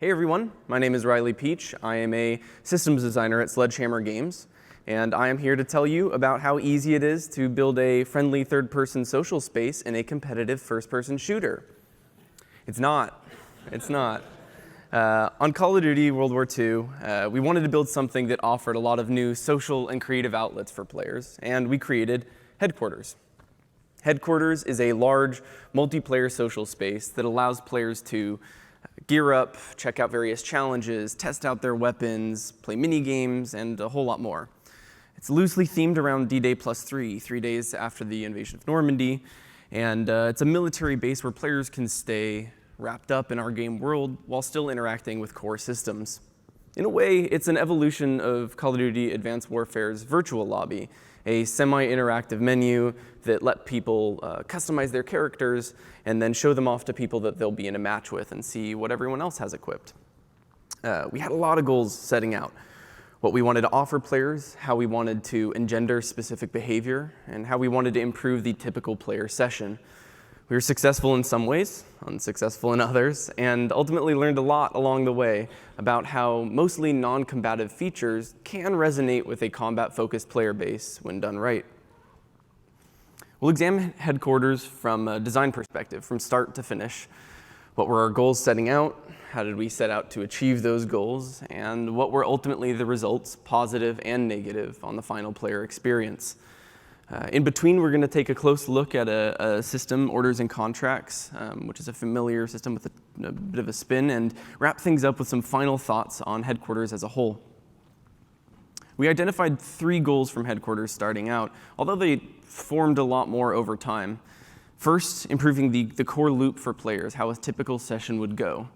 Hey everyone, my name is Riley Peach. I am a systems designer at Sledgehammer Games, and I am here to tell you about how easy it is to build a friendly third-person social space in a competitive first-person shooter. It's not. It's not. On Call of Duty World War II, we wanted to build something that offered a lot of new social and creative outlets for players, and we created Headquarters. Headquarters is a large multiplayer social space that allows players to gear up, check out various challenges, test out their weapons, play mini games, and a whole lot more. It's loosely themed around D-Day +3, 3 days after the invasion of Normandy, and it's a military base where players can stay wrapped up in our game world while still interacting with core systems. In a way, it's an evolution of Call of Duty Advanced Warfare's virtual lobby, a semi-interactive menu that let people customize their characters and then show them off to people that they'll be in a match with and see what everyone else has equipped. We had a lot of goals setting out. What we wanted to offer players, how we wanted to engender specific behavior, and how we wanted to improve the typical player session. We were successful in some ways, unsuccessful in others, and ultimately learned a lot along the way about how mostly non-combative features can resonate with a combat-focused player base when done right. We'll examine Headquarters from a design perspective, from start to finish. What were our goals setting out? How did we set out to achieve those goals? And what were ultimately the results, positive and negative, on the final player experience? In between, we're going to take a close look at a system, Orders and Contracts, which is a familiar system with a bit of a spin, and wrap things up with some final thoughts on Headquarters as a whole. We identified 3 goals from Headquarters starting out, although they formed a lot more over time. First, improving the core loop for players, how a typical session would go.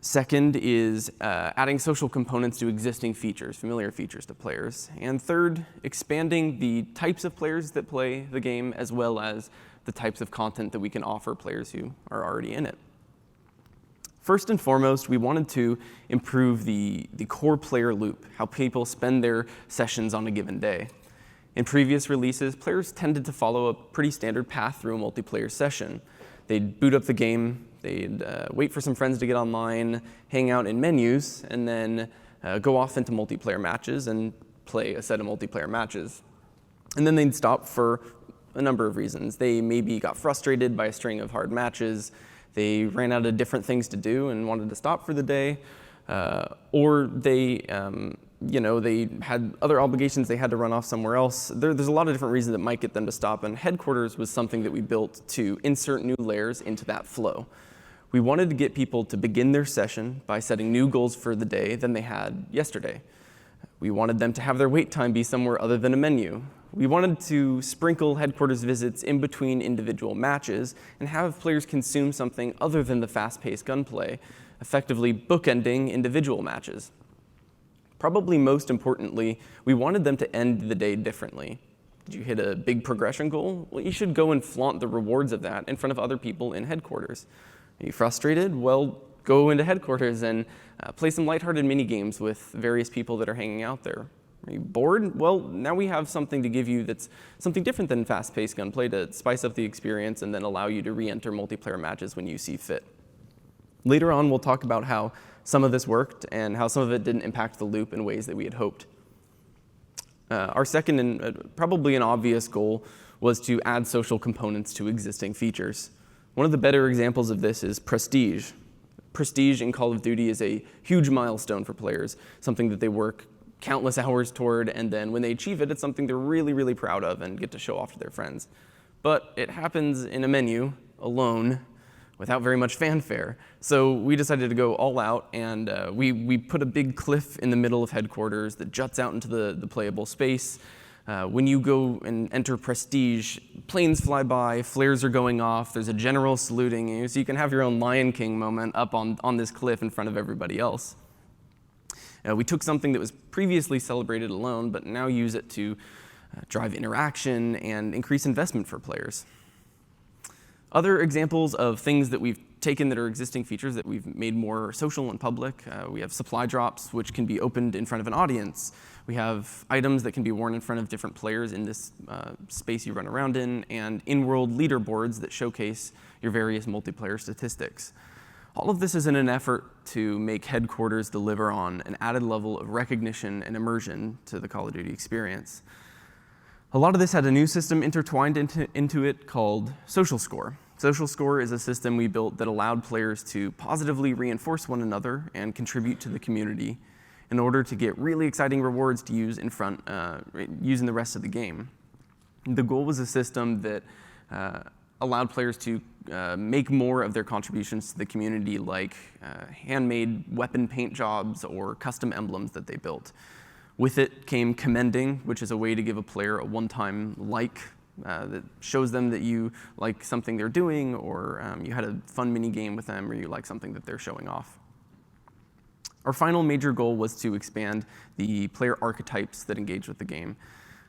Second is adding social components to existing features, familiar features to players. And third, expanding the types of players that play the game as well as the types of content that we can offer players who are already in it. First and foremost, we wanted to improve the core player loop, how people spend their sessions on a given day. In previous releases, players tended to follow a pretty standard path through a multiplayer session. They'd boot up the game, they'd wait for some friends to get online, hang out in menus, and then go off into multiplayer matches and play a set of multiplayer matches. And then they'd stop for a number of reasons. They maybe got frustrated by a string of hard matches, they ran out of different things to do and wanted to stop for the day, or they they had other obligations, they had to run off somewhere else. There's a lot of different reasons that might get them to stop, and Headquarters was something that we built to insert new layers into that flow. We wanted to get people to begin their session by setting new goals for the day than they had yesterday. We wanted them to have their wait time be somewhere other than a menu. We wanted to sprinkle Headquarters visits in between individual matches and have players consume something other than the fast-paced gunplay, effectively bookending individual matches. Probably most importantly, we wanted them to end the day differently. Did you hit a big progression goal? Well, you should go and flaunt the rewards of that in front of other people in Headquarters. Are you frustrated? Well, go into Headquarters and play some lighthearted mini games with various people that are hanging out there. Are you bored? Well, now we have something to give you that's something different than fast-paced gunplay to spice up the experience and then allow you to re-enter multiplayer matches when you see fit. Later on, we'll talk about how some of this worked and how some of it didn't impact the loop in ways that we had hoped. Our second and probably an obvious goal was to add social components to existing features. One of the better examples of this is Prestige. Prestige in Call of Duty is a huge milestone for players, something that they work countless hours toward, and then when they achieve it, it's something they're really, really proud of and get to show off to their friends. But it happens in a menu, alone, without very much fanfare. So we decided to go all out, and we put a big cliff in the middle of Headquarters that juts out into the playable space. When you go and enter Prestige, planes fly by, flares are going off, there's a general saluting you, so you can have your own Lion King moment up on this cliff in front of everybody else. We took something that was previously celebrated alone, but now use it to drive interaction and increase investment for players. Other examples of things that we've taken that are existing features that we've made more social and public. We have supply drops, which can be opened in front of an audience. We have items that can be worn in front of different players in this space you run around in, and in-world leaderboards that showcase your various multiplayer statistics. All of this is in an effort to make headquarters deliver on an added level of recognition and immersion to the Call of Duty experience. A lot of this had a new system intertwined into it called Social Score. Social Score is a system we built that allowed players to positively reinforce one another and contribute to the community in order to get really exciting rewards to use in the rest of the game. The goal was a system that allowed players to make more of their contributions to the community, like handmade weapon paint jobs or custom emblems that they built. With it came commending, which is a way to give a player a one-time like that shows them that you like something they're doing, or you had a fun mini game with them, or you like something that they're showing off. Our final major goal was to expand the player archetypes that engage with the game.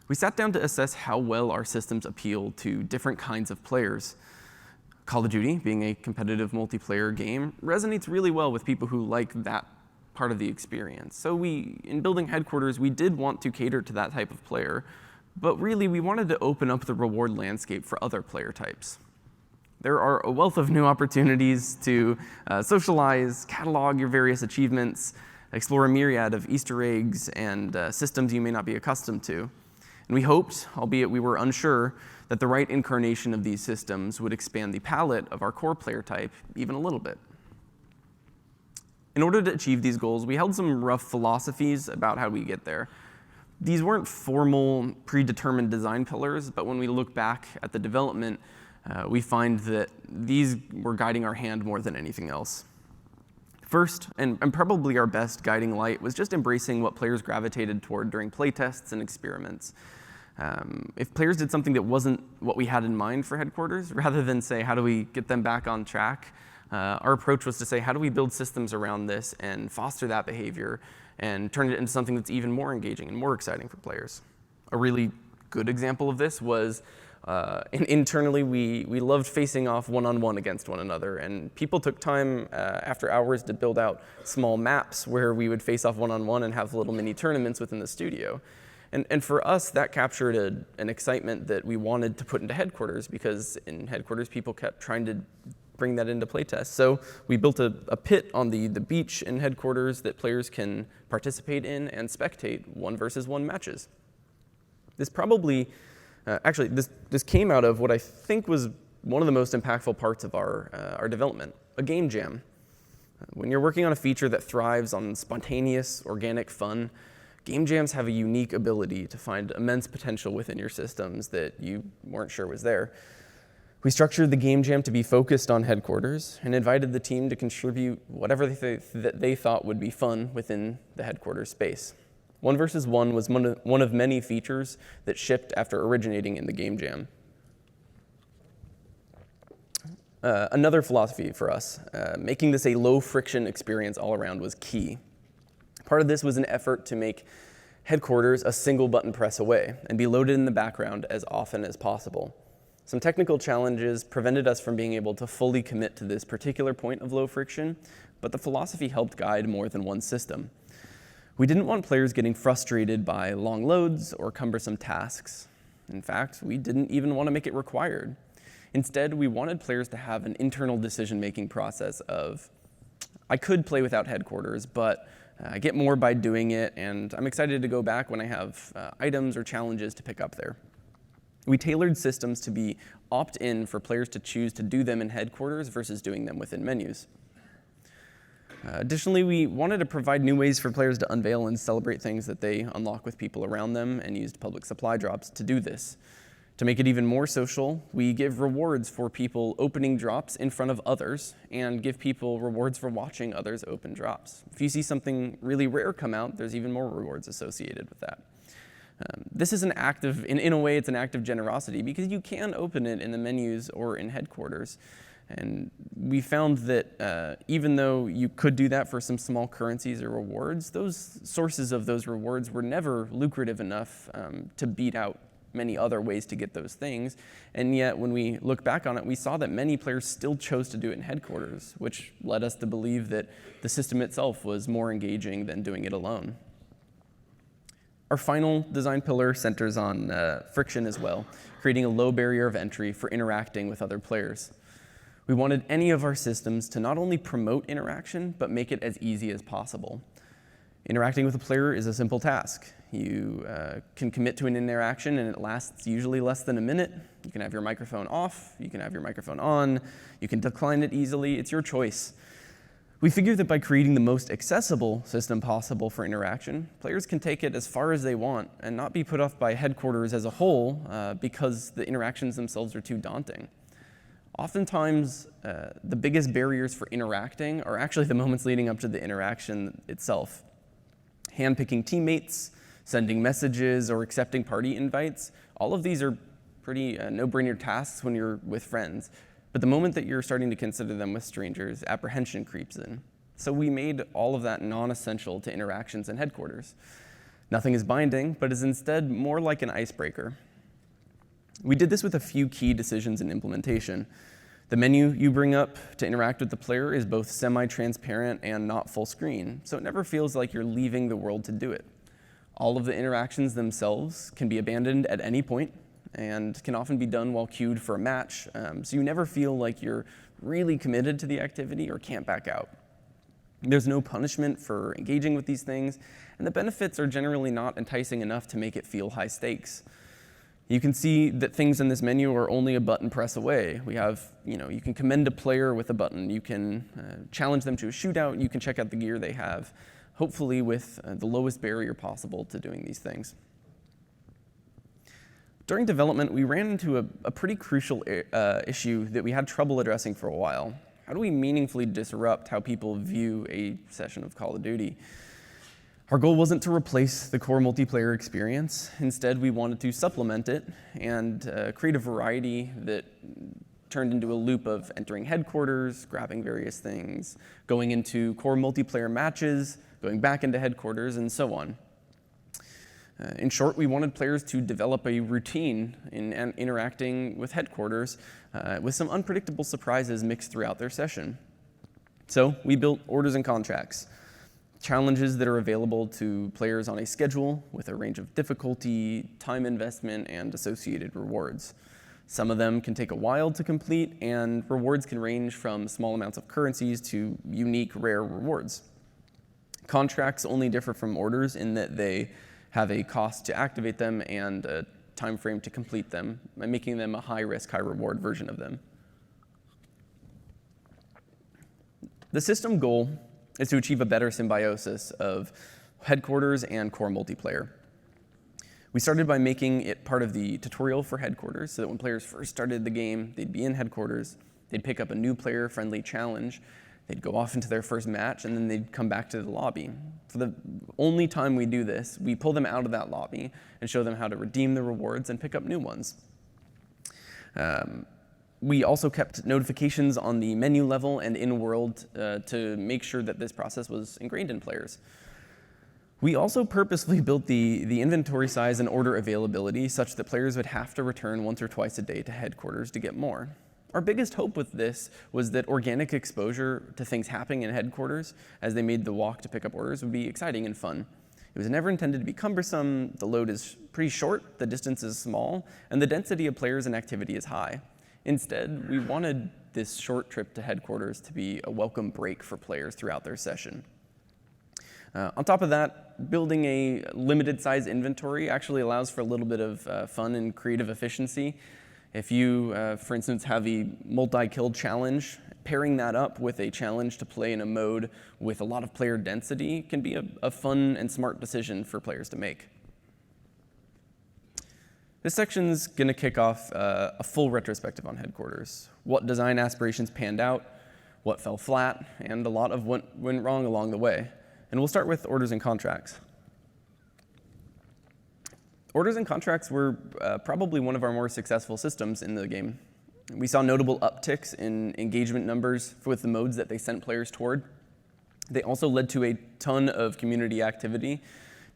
We sat down to assess how well our systems appeal to different kinds of players. Call of Duty, being a competitive multiplayer game, resonates really well with people who like that part of the experience. So in building headquarters, we did want to cater to that type of player, but really we wanted to open up the reward landscape for other player types. There are a wealth of new opportunities to socialize, catalog your various achievements, explore a myriad of Easter eggs and systems you may not be accustomed to. And we hoped, albeit we were unsure, that the right incarnation of these systems would expand the palette of our core player type even a little bit. In order to achieve these goals, we held some rough philosophies about how we get there. These weren't formal, predetermined design pillars, but when we look back at the development, we find that these were guiding our hand more than anything else. First, and probably our best guiding light, was just embracing what players gravitated toward during playtests and experiments. If players did something that wasn't what we had in mind for headquarters, rather than say, how do we get them back on track, our approach was to say, how do we build systems around this and foster that behavior and turn it into something that's even more engaging and more exciting for players? A really good example of this was internally, we loved facing off one-on-one against one another, and people took time after hours to build out small maps where we would face off one-on-one and have little mini tournaments within the studio. And for us, that captured an excitement that we wanted to put into headquarters, because in headquarters, people kept trying to bring that into playtests. So we built a pit on the beach in headquarters that players can participate in and spectate 1-versus-1 matches. This probably, this came out of what I think was one of the most impactful parts of our development, a game jam. When you're working on a feature that thrives on spontaneous, organic fun, game jams have a unique ability to find immense potential within your systems that you weren't sure was there. We structured the game jam to be focused on headquarters and invited the team to contribute whatever they thought would be fun within the headquarters space. 1-versus-1 was one of many features that shipped after originating in the game jam. Another philosophy for us, making this a low-friction experience all around, was key. Part of this was an effort to make headquarters a single button press away and be loaded in the background as often as possible. Some technical challenges prevented us from being able to fully commit to this particular point of low friction, but the philosophy helped guide more than one system. We didn't want players getting frustrated by long loads or cumbersome tasks. In fact, we didn't even want to make it required. Instead, we wanted players to have an internal decision-making process of, I could play without headquarters, but I get more by doing it, and I'm excited to go back when I have items or challenges to pick up there. We tailored systems to be opt-in for players to choose to do them in headquarters versus doing them within menus. Additionally, we wanted to provide new ways for players to unveil and celebrate things that they unlock with people around them, and used public supply drops to do this. To make it even more social, we give rewards for people opening drops in front of others, and give people rewards for watching others open drops. If you see something really rare come out, there's even more rewards associated with that. This is an act of, in a way, it's an act of generosity, because you can open it in the menus or in headquarters. And we found that even though you could do that for some small currencies or rewards, those sources of those rewards were never lucrative enough to beat out many other ways to get those things. And yet, when we look back on it, we saw that many players still chose to do it in headquarters, which led us to believe that the system itself was more engaging than doing it alone. Our final design pillar centers on friction as well, creating a low barrier of entry for interacting with other players. We wanted any of our systems to not only promote interaction, but make it as easy as possible. Interacting with a player is a simple task. You can commit to an interaction and it lasts usually less than a minute. You can have your microphone off, you can have your microphone on, you can decline it easily, it's your choice. We figured that by creating the most accessible system possible for interaction, players can take it as far as they want and not be put off by headquarters as a whole because the interactions themselves are too daunting. Oftentimes, the biggest barriers for interacting are actually the moments leading up to the interaction itself. Handpicking teammates, sending messages, or accepting party invites, all of these are pretty no-brainer tasks when you're with friends. But the moment that you're starting to consider them with strangers, apprehension creeps in. So we made all of that non-essential to interactions in headquarters. Nothing is binding, but is instead more like an icebreaker. We did this with a few key decisions in implementation. The menu you bring up to interact with the player is both semi-transparent and not full screen, so it never feels like you're leaving the world to do it. All of the interactions themselves can be abandoned at any point and can often be done while queued for a match, so you never feel like you're really committed to the activity or can't back out. There's no punishment for engaging with these things, and the benefits are generally not enticing enough to make it feel high stakes. You can see that things in this menu are only a button press away. We have, you can commend a player with a button. You can challenge them to a shootout. You can check out the gear they have, hopefully with the lowest barrier possible to doing these things. During development, we ran into a pretty crucial issue that we had trouble addressing for a while. How do we meaningfully disrupt how people view a session of Call of Duty? Our goal wasn't to replace the core multiplayer experience. Instead, we wanted to supplement it and create a variety that turned into a loop of entering headquarters, grabbing various things, going into core multiplayer matches, going back into headquarters, and so on. In short, we wanted players to develop a routine in interacting with headquarters with some unpredictable surprises mixed throughout their session. So we built orders and contracts. Challenges that are available to players on a schedule with a range of difficulty, time investment, and associated rewards. Some of them can take a while to complete, and rewards can range from small amounts of currencies to unique, rare rewards. Contracts only differ from orders in that they have a cost to activate them and a time frame to complete them, making them a high-risk, high-reward version of them. The system goal is to achieve a better symbiosis of headquarters and core multiplayer. We started by making it part of the tutorial for headquarters so that when players first started the game, they'd be in headquarters, they'd pick up a new player-friendly challenge, they'd go off into their first match, and then they'd come back to the lobby. For the only time we do this, we pull them out of that lobby and show them how to redeem the rewards and pick up new ones. We also kept notifications on the menu level and in-world to make sure that this process was ingrained in players. We also purposely built the inventory size and order availability such that players would have to return once or twice a day to headquarters to get more. Our biggest hope with this was that organic exposure to things happening in headquarters as they made the walk to pick up orders would be exciting and fun. It was never intended to be cumbersome, the load is pretty short, the distance is small, and the density of players and activity is high. Instead, we wanted this short trip to headquarters to be a welcome break for players throughout their session. On top of that, building a limited size inventory actually allows for a little bit of fun and creative efficiency. If you, for instance, have a multi-kill challenge, pairing that up with a challenge to play in a mode with a lot of player density can be a fun and smart decision for players to make. This section's going to kick off a full retrospective on headquarters. What design aspirations panned out, what fell flat, and a lot of what went wrong along the way. And we'll start with orders and contracts. Orders and contracts were probably one of our more successful systems in the game. We saw notable upticks in engagement numbers with the modes that they sent players toward. They also led to a ton of community activity,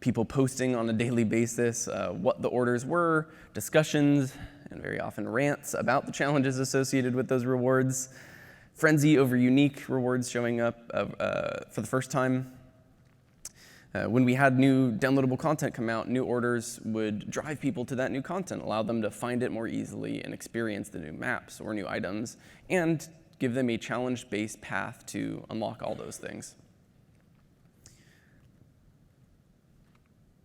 people posting on a daily basis what the orders were, discussions, and very often rants about the challenges associated with those rewards, frenzy over unique rewards showing up for the first time. When we had new downloadable content come out, new orders would drive people to that new content, allow them to find it more easily and experience the new maps or new items, and give them a challenge-based path to unlock all those things.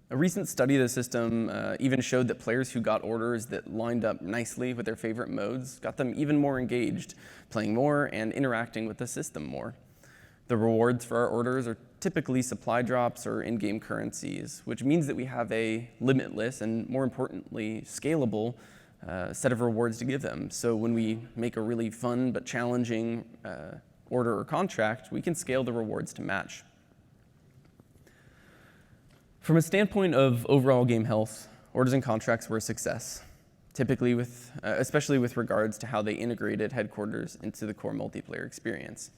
A recent study of the system even showed that players who got orders that lined up nicely with their favorite modes got them even more engaged, playing more and interacting with the system more. The rewards for our orders are typically supply drops or in-game currencies, which means that we have a limitless and, more importantly, scalable set of rewards to give them. So when we make a really fun but challenging order or contract, we can scale the rewards to match. From a standpoint of overall game health, orders and contracts were a success, typically especially with regards to how they integrated headquarters into the core multiplayer experience.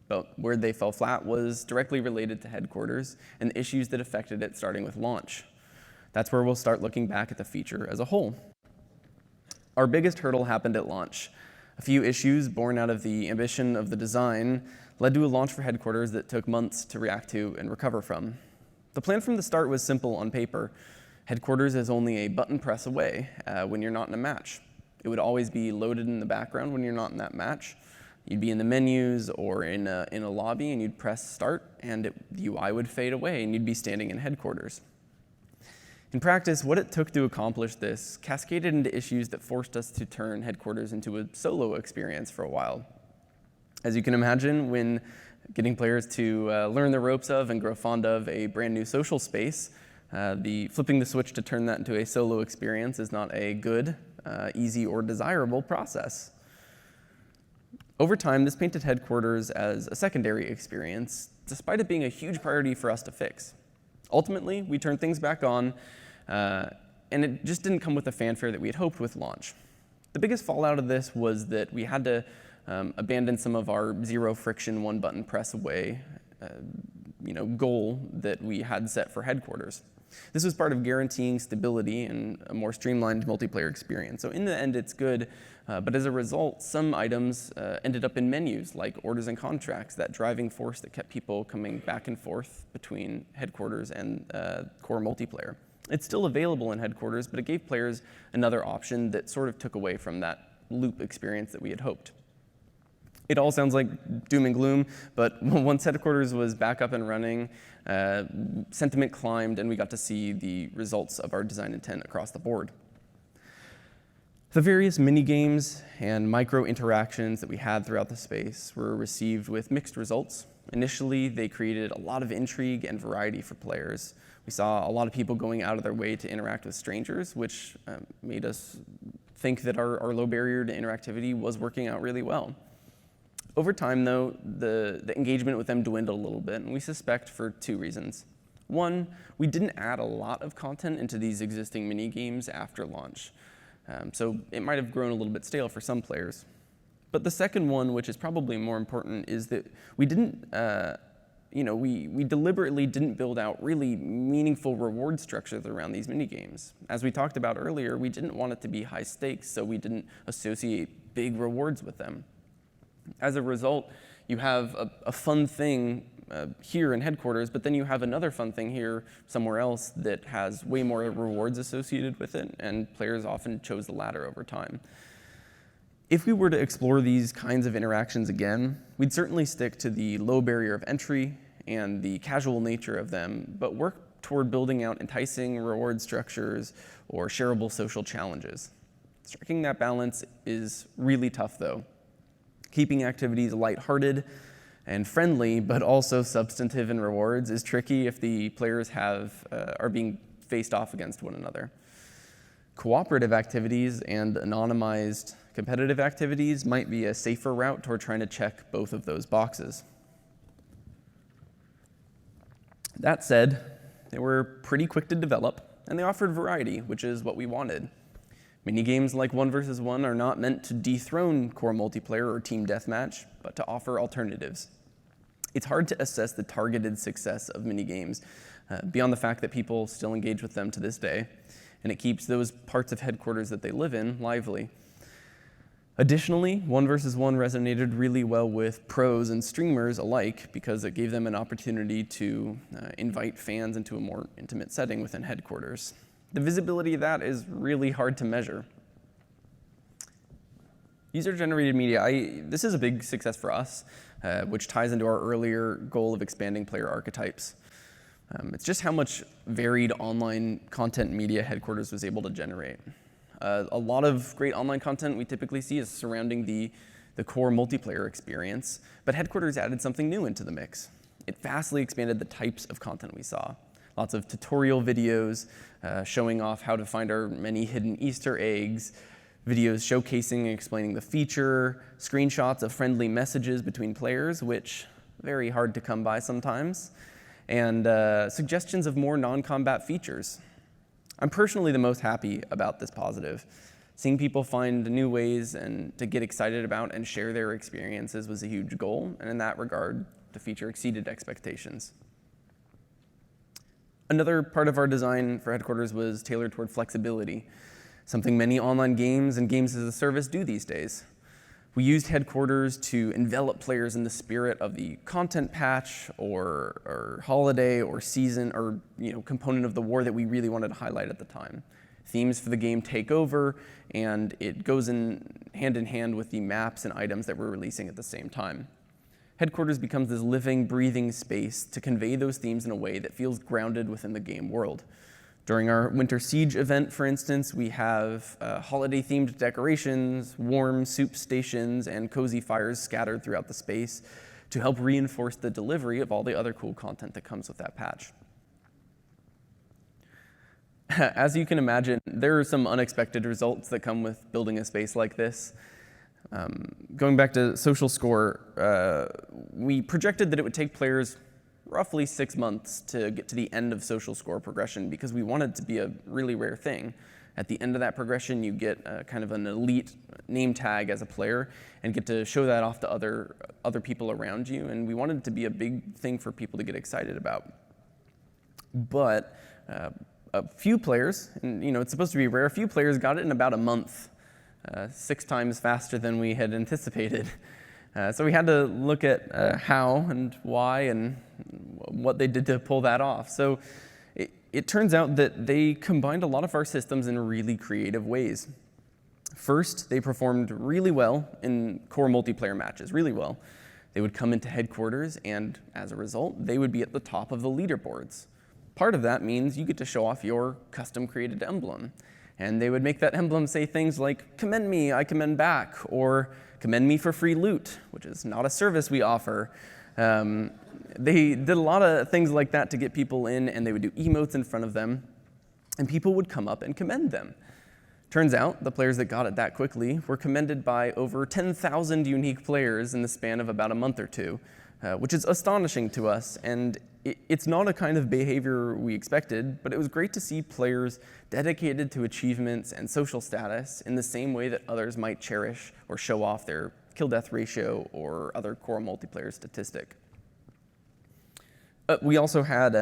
But where they fell flat was directly related to headquarters and the issues that affected it starting with launch. That's where we'll start looking back at the feature as a whole. Our biggest hurdle happened at launch. A few issues born out of the ambition of the design led to a launch for headquarters that took months to react to and recover from. The plan from the start was simple on paper. Headquarters is only a button press away when you're not in a match. It would always be loaded in the background when you're not in that match. You'd be in the menus or in a lobby and you'd press start and the UI would fade away and you'd be standing in headquarters. In practice, what it took to accomplish this cascaded into issues that forced us to turn headquarters into a solo experience for a while. As you can imagine, when getting players to learn the ropes of and grow fond of a brand new social space, flipping the switch to turn that into a solo experience is not a good, easy, or desirable process. Over time, this painted headquarters as a secondary experience, despite it being a huge priority for us to fix. Ultimately, we turned things back on, and it just didn't come with the fanfare that we had hoped with launch. The biggest fallout of this was that we had to abandon some of our zero friction, one button press away goal that we had set for headquarters. This was part of guaranteeing stability and a more streamlined multiplayer experience. So in the end, it's good, but as a result, some items ended up in menus like orders and contracts, that driving force that kept people coming back and forth between headquarters and core multiplayer. It's still available in headquarters, but it gave players another option that sort of took away from that loop experience that we had hoped. It all sounds like doom and gloom, but once headquarters was back up and running, sentiment climbed and we got to see the results of our design intent across the board. The various mini-games and micro-interactions that we had throughout the space were received with mixed results. Initially, they created a lot of intrigue and variety for players. We saw a lot of people going out of their way to interact with strangers, which made us think that our low barrier to interactivity was working out really well. Over time, though, the engagement with them dwindled a little bit, and we suspect for two reasons. One, we didn't add a lot of content into these existing mini-games after launch, so it might have grown a little bit stale for some players. But the second one, which is probably more important, is that we didn't, we deliberately didn't build out really meaningful reward structures around these mini-games. As we talked about earlier, we didn't want it to be high stakes, so we didn't associate big rewards with them. As a result, you have a fun thing here in headquarters, but then you have another fun thing here somewhere else that has way more rewards associated with it, and players often chose the latter over time. If we were to explore these kinds of interactions again, we'd certainly stick to the low barrier of entry and the casual nature of them, but work toward building out enticing reward structures or shareable social challenges. Striking that balance is really tough, though. Keeping activities lighthearted and friendly, but also substantive in rewards, is tricky if the players are being faced off against one another. Cooperative activities and anonymized competitive activities might be a safer route toward trying to check both of those boxes. That said, they were pretty quick to develop, and they offered variety, which is what we wanted. Minigames like 1 vs. 1 are not meant to dethrone core multiplayer or team deathmatch, but to offer alternatives. It's hard to assess the targeted success of minigames beyond the fact that people still engage with them to this day, and it keeps those parts of headquarters that they live in lively. Additionally, 1 vs. 1 resonated really well with pros and streamers alike because it gave them an opportunity to invite fans into a more intimate setting within headquarters. The visibility of that is really hard to measure. User-generated media, this is a big success for us, which ties into our earlier goal of expanding player archetypes. It's just how much varied online content media Headquarters was able to generate. A lot of great online content we typically see is surrounding the core multiplayer experience, but Headquarters added something new into the mix. It vastly expanded the types of content we saw. Lots of tutorial videos showing off how to find our many hidden Easter eggs, videos showcasing and explaining the feature, screenshots of friendly messages between players, which very hard to come by sometimes, and suggestions of more non-combat features. I'm personally the most happy about this positive. Seeing people find new ways and to get excited about and share their experiences was a huge goal, and in that regard, the feature exceeded expectations. Another part of our design for Headquarters was tailored toward flexibility, something many online games and games as a service do these days. We used Headquarters to envelop players in the spirit of the content patch or holiday or season or component of the war that we really wanted to highlight at the time. Themes for the game take over, and it goes hand in hand with the maps and items that we're releasing at the same time. Headquarters becomes this living, breathing space to convey those themes in a way that feels grounded within the game world. During our Winter Siege event, for instance, we have holiday-themed decorations, warm soup stations, and cozy fires scattered throughout the space to help reinforce the delivery of all the other cool content that comes with that patch. As you can imagine, there are some unexpected results that come with building a space like this. Going back to social score, we projected that it would take players roughly 6 months to get to the end of social score progression because we wanted it to be a really rare thing. At the end of that progression, you get kind of an elite name tag as a player and get to show that off to other people around you, and we wanted it to be a big thing for people to get excited about. But a few players, and it's supposed to be rare, a few players got it in about a month, 6 times faster than we had anticipated. So we had to look at how and why and what they did to pull that off. So it turns out that they combined a lot of our systems in really creative ways. First, they performed really well in core multiplayer matches, really well. They would come into Headquarters, and as a result, they would be at the top of the leaderboards. Part of that means you get to show off your custom-created emblem. And they would make that emblem say things like, "Commend me, I commend back," or "Commend me for free loot," which is not a service we offer. They did a lot of things like that to get people in, and they would do emotes in front of them, and people would come up and commend them. Turns out, the players that got it that quickly were commended by over 10,000 unique players in the span of about a month or two, which is astonishing to us, and it's not a kind of behavior we expected, but it was great to see players dedicated to achievements and social status in the same way that others might cherish or show off their kill-death ratio or other core multiplayer statistic. We also had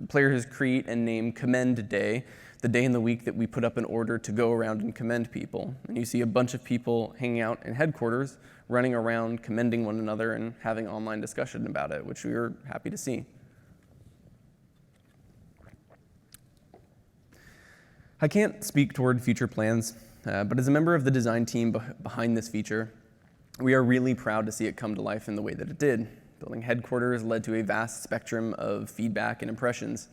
players create and name Commend Day, the day in the week that we put up an order to go around and commend people. And you see a bunch of people hanging out in Headquarters, running around, commending one another, and having online discussion about it, which we were happy to see. I can't speak toward future plans, but as a member of the design team behind this feature, we are really proud to see it come to life in the way that it did. Building Headquarters led to a vast spectrum of feedback and impressions.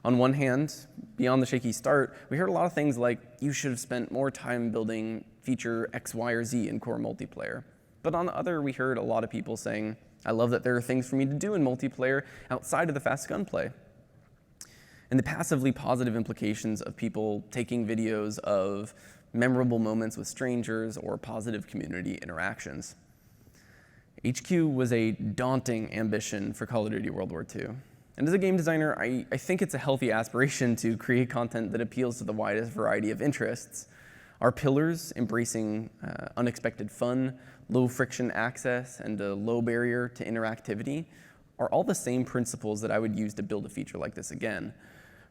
On one hand, beyond the shaky start, we heard a lot of things like, "You should have spent more time building feature X, Y, or Z in core multiplayer." But on the other, we heard a lot of people saying, "I love that there are things for me to do in multiplayer outside of the fast gunplay." And the passively positive implications of people taking videos of memorable moments with strangers or positive community interactions. HQ was a daunting ambition for Call of Duty World War II. And as a game designer, I think it's a healthy aspiration to create content that appeals to the widest variety of interests. Our pillars, embracing unexpected fun, low friction access, and a low barrier to interactivity, are all the same principles that I would use to build a feature like this again.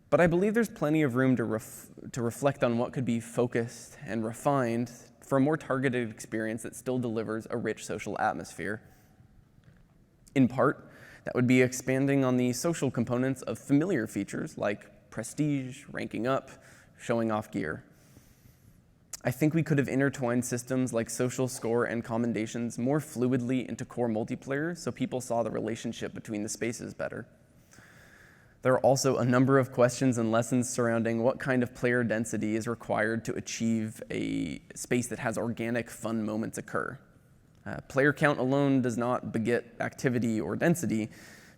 But I believe there's plenty of room to reflect on what could be focused and refined for a more targeted experience that still delivers a rich social atmosphere. In part, that would be expanding on the social components of familiar features like prestige, ranking up, showing off gear. I think we could have intertwined systems like social score and commendations more fluidly into core multiplayer so people saw the relationship between the spaces better. There are also a number of questions and lessons surrounding what kind of player density is required to achieve a space that has organic, fun moments occur. Player count alone does not beget activity or density,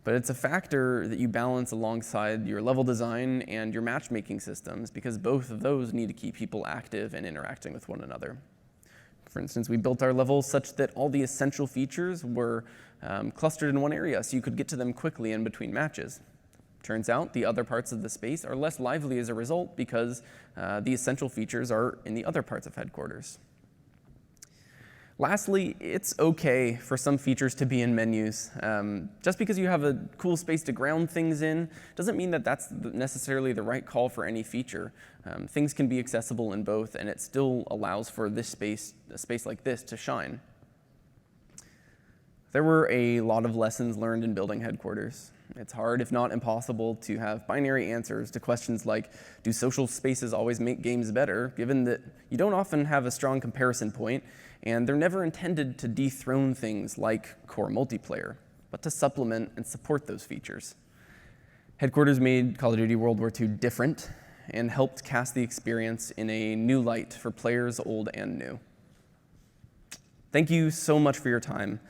but it's a factor that you balance alongside your level design and your matchmaking systems, because both of those need to keep people active and interacting with one another. For instance, we built our levels such that all the essential features were clustered in one area, so you could get to them quickly in between matches. Turns out the other parts of the space are less lively as a result because the essential features are in the other parts of headquarters. Lastly, it's okay for some features to be in menus. Just because you have a cool space to ground things in doesn't mean that that's necessarily the right call for any feature. Things can be accessible in both, and it still allows for a space like this to shine. There were a lot of lessons learned in building headquarters. It's hard, if not impossible, to have binary answers to questions like, do social spaces always make games better, given that you don't often have a strong comparison point, and they're never intended to dethrone things like core multiplayer, but to supplement and support those features. Headquarters made Call of Duty World War II different and helped cast the experience in a new light for players old and new. Thank you so much for your time.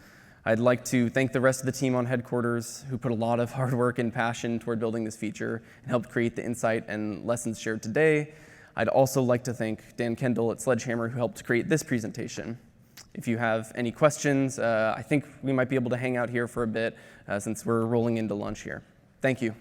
I'd like to thank the rest of the team on Headquarters who put a lot of hard work and passion toward building this feature and helped create the insight and lessons shared today. I'd also like to thank Dan Kendall at Sledgehammer who helped create this presentation. If you have any questions, I think we might be able to hang out here for a bit since we're rolling into lunch here. Thank you.